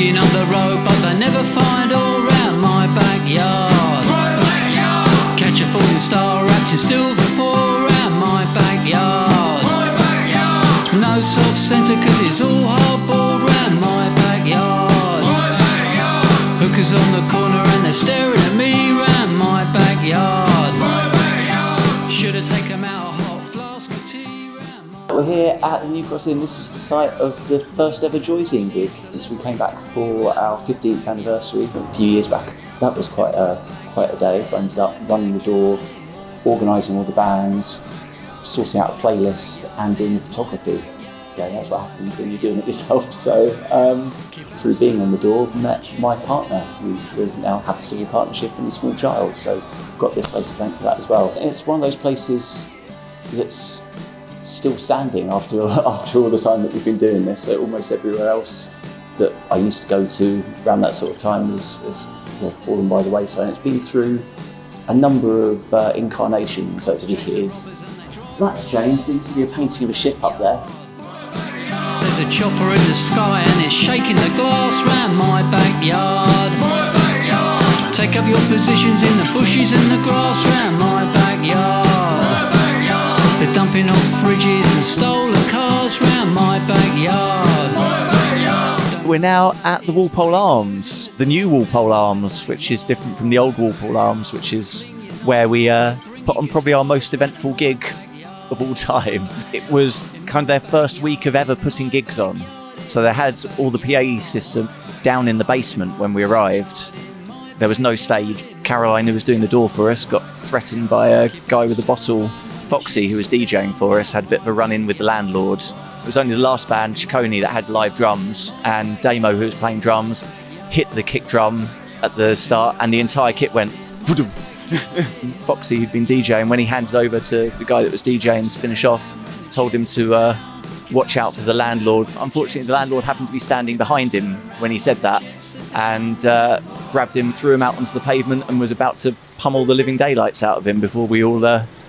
Walking up the road, but they never find all round my backyard. Catch a falling star, acting still before round my backyard. No soft centre, cause it's all hardboard round my backyard. Hookers on the corner and they're staring at me round my backyard. Should have taken them out a hot flask of tea round my... We're here at the New Cross Inn. This was the site of the first ever Joyzine gig. So we came back for our 15th anniversary a few years back. That was quite a day. I ended up running the door, organising all the bands, sorting out a playlist and doing the photography. Yeah, that's what happens when you're doing it yourself. So through being on the door, met my partner. We now have a civil partnership and a small child, so got this place to thank for that as well. And it's one of those places that's still standing after all the time that we've been doing this. So almost everywhere else that I used to go to around that sort of time has fallen by the wayside. And it's been through a number of incarnations over the years. That's changed. There used to be a painting of a ship up there. There's a chopper in the sky and it's shaking the glass round my backyard. Take up your positions in the bushes and the grass round my backyard. They're dumping off fridges and stolen cars round my backyard. We're now at the Walpole Arms, the new Walpole Arms, which is different from the old Walpole Arms, which is where we put on probably our most eventful gig of all time. It was kind of their first week of ever putting gigs on. So they had all the PA system down in the basement when we arrived. There was no stage. Caroline, who was doing the door for us, got threatened by a guy with a bottle. Foxy, who was DJing for us, had a bit of a run-in with the landlord. It was only the last band, Ciccone, that had live drums, and Damo, who was playing drums, hit the kick drum at the start, and the entire kit went voodoo. Foxy, who'd been DJing, when he handed over to the guy that was DJing to finish off, told him to watch out for the landlord. Unfortunately, the landlord happened to be standing behind him when he said that, and grabbed him, threw him out onto the pavement, and was about to pummel the living daylights out of him before we all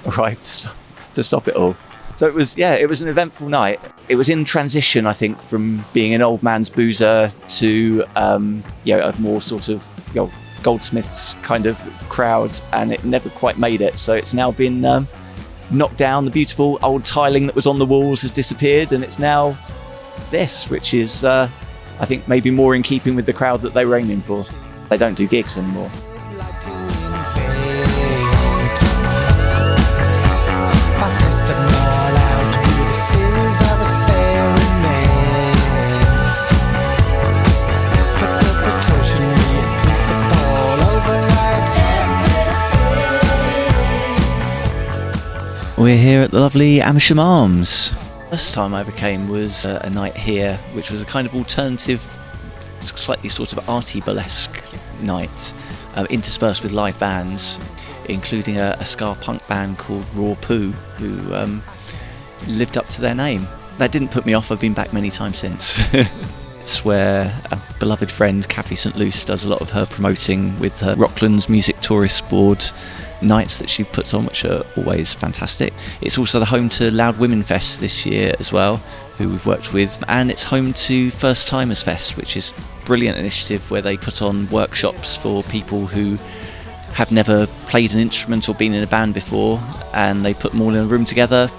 arrived to stop it all. So it was an eventful night. It was in transition, I think, from being an old man's boozer to a more sort of Goldsmiths kind of crowd, and it never quite made it. So it's now been knocked down. The beautiful old tiling that was on the walls has disappeared, and it's now this, which is, I think, maybe more in keeping with the crowd that they were aiming for. They don't do gigs anymore. We're here at the lovely Amersham Arms. First time I ever came was a night here, which was a kind of alternative, slightly sort of arty burlesque night, interspersed with live bands, including a ska punk band called Raw Poo, who lived up to their name. That didn't put me off. I've been back many times since. It's where a beloved friend, Kathy St. Luce, does a lot of her promoting with her Rocklands Music Tourist Board nights that she puts on, which are always fantastic. It's also the home to Loud Women Fest this year as well, who we've worked with, and it's home to First Timers Fest, which is a brilliant initiative where they put on workshops for people who have never played an instrument or been in a band before, and they put them all in a room together,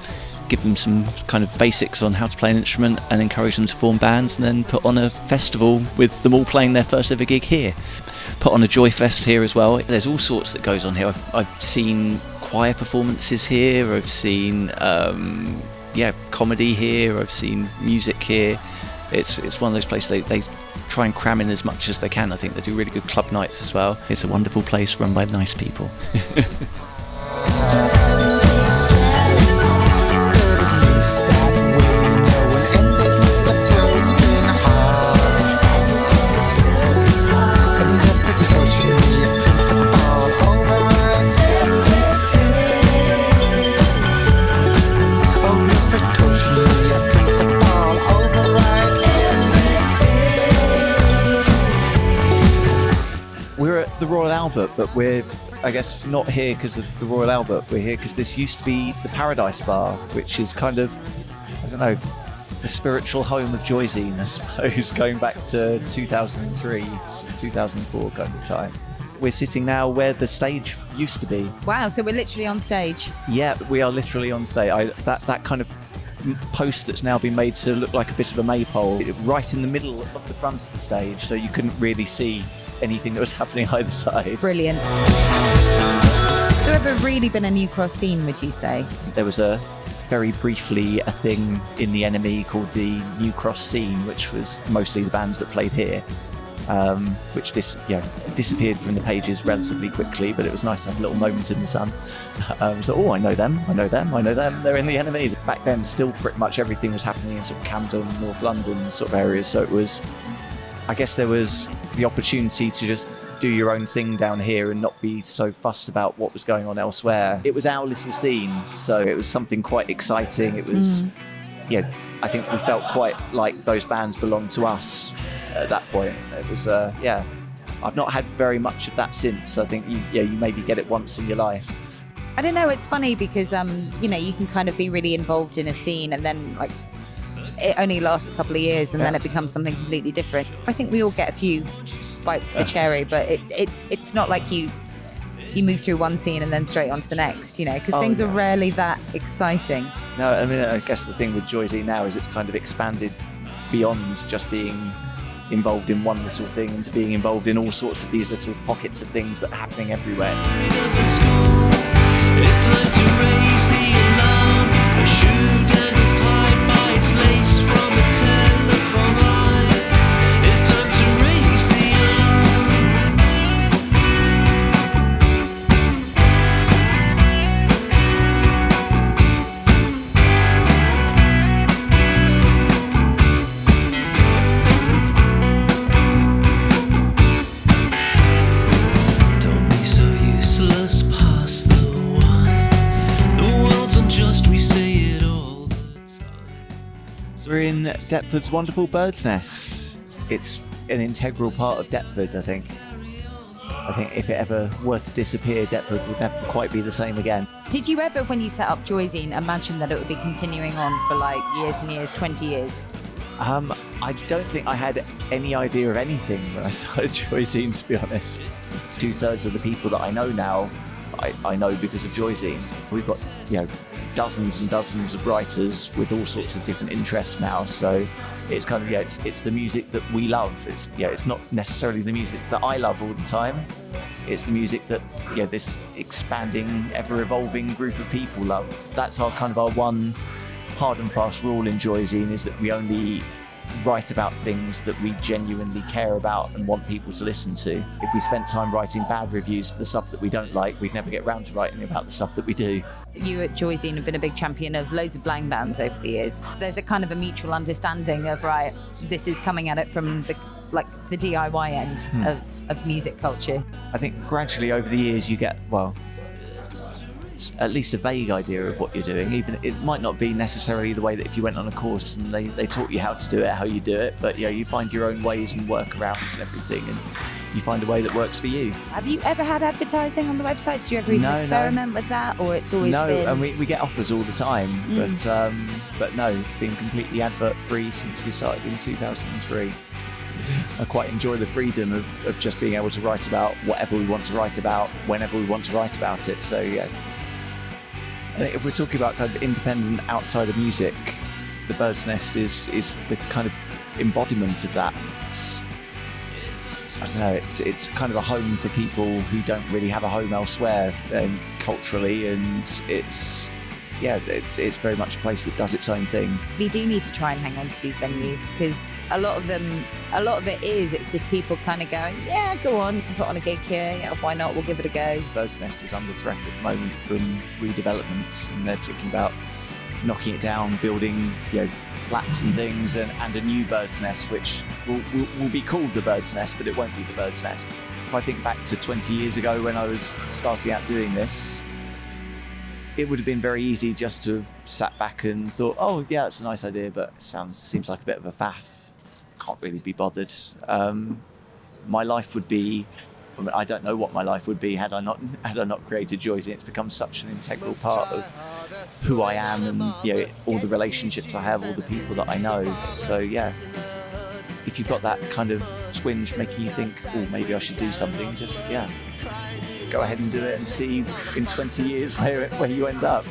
give them some kind of basics on how to play an instrument and encourage them to form bands, and then put on a festival with them all playing their first ever gig here. Put on a Joy Fest here as well. There's all sorts that goes on here. I've seen choir performances here, I've seen comedy here, I've seen music here. It's one of those places they try and cram in as much as they can. I think they do really good club nights as well. It's a wonderful place run by nice people. The Royal Albert, but we're, I guess, not here because of the Royal Albert. We're here because this used to be the Paradise Bar, which is kind of, I don't know, the spiritual home of Joyzine, I suppose, going back to 2003, 2004 kind of time. We're sitting now where the stage used to be. Wow, so we're literally on stage. Yeah, we are literally on stage. That kind of post that's now been made to look like a bit of a maypole, right in the middle of the front of the stage, so you couldn't really see anything that was happening either side. Brilliant. Has there ever really been a New Cross scene, would you say? There was very briefly a thing in the NME called the New Cross scene, which was mostly the bands that played here, which disappeared from the pages relatively quickly, but it was nice to have a little moment in the sun. So, I know them, they're in the NME. Back then, still pretty much everything was happening in sort of Camden, North London sort of areas, so it was, I guess there was the opportunity to just do your own thing down here and not be so fussed about what was going on elsewhere. It was our little scene, so it was something quite exciting. It was, I think we felt quite like those bands belonged to us at that point. It was, I've not had very much of that since. I think you maybe get it once in your life. I don't know, it's funny because, you can kind of be really involved in a scene and then like it only lasts a couple of years and then it becomes something completely different. I think we all get a few bites of the cherry, but it's not like you move through one scene and then straight on to the next, because things are rarely that exciting. No, I mean, I guess the thing with Joyzine now is it's kind of expanded beyond just being involved in one little thing into being involved in all sorts of these little pockets of things that are happening everywhere. It's time to raise the alarm. A shoe that is tied by its lace from a telephone line. It's time to raise the Don't be so useless past the one. The world's unjust, we say it all the time. We're in Deptford's wonderful bird's nest. It's an integral part of Deptford, I think. I think if it ever were to disappear, Deptford would never quite be the same again. Did you ever, when you set up Joyzine, imagine that it would be continuing on for like years and years, 20 years? I don't think I had any idea of anything when I started Joyzine, to be honest. 2/3 of the people that I know now, I know because of Joyzine. We've got, dozens and dozens of writers with all sorts of different interests now. So it's kind of, it's the music that we love. It's not necessarily the music that I love all the time. It's the music that, this expanding, ever-evolving group of people love. That's our one hard and fast rule in Joyzine, is that we only write about things that we genuinely care about and want people to listen to. If we spent time writing bad reviews for the stuff that we don't like, we'd never get round to writing about the stuff that we do. You at Joyzine have been a big champion of loads of Blang bands over the years. There's a kind of a mutual understanding of, right, this is coming at it from the DIY end of music culture. I think gradually over the years you get, at least a vague idea of what you're doing. Even it might not be necessarily the way that if you went on a course and they taught you how to do it, how you do it, but you find your own ways and workarounds and everything, and you find a way that works for you. Have you ever had advertising on the website? Do you ever even experiment with that, or it's always been? No, and we get offers all the time, but no, it's been completely advert free since we started in 2003. I quite enjoy the freedom of just being able to write about whatever we want to write about, whenever we want to write about it. So I think if we're talking about kind of independent outside of music, the Bird's Nest is the kind of embodiment of that. I don't know, it's kind of a home for people who don't really have a home elsewhere culturally, and it's very much a place that does its own thing. We do need to try and hang on to these venues, because a lot of it's just people kind of going, yeah, go on, put on a gig here, yeah, why not, we'll give it a go. Bird's Nest is under threat at the moment from redevelopment, and they're talking about knocking it down, building flats and things, and a new Bird's Nest, which will be called the Bird's Nest, but it won't be the Bird's Nest. If I think back to 20 years ago when I was starting out doing this, it would have been very easy just to have sat back and thought, oh yeah, it's a nice idea, but it seems like a bit of a faff. Can't really be bothered. My life would be I mean, I don't know what my life would be had I not created Joyzine. It's become such an integral part of who I am, and all the relationships I have, all the people that I know. So yeah, if you've got that kind of twinge making you think, oh, maybe I should do something, just go ahead and do it and see in 20 years where you end up.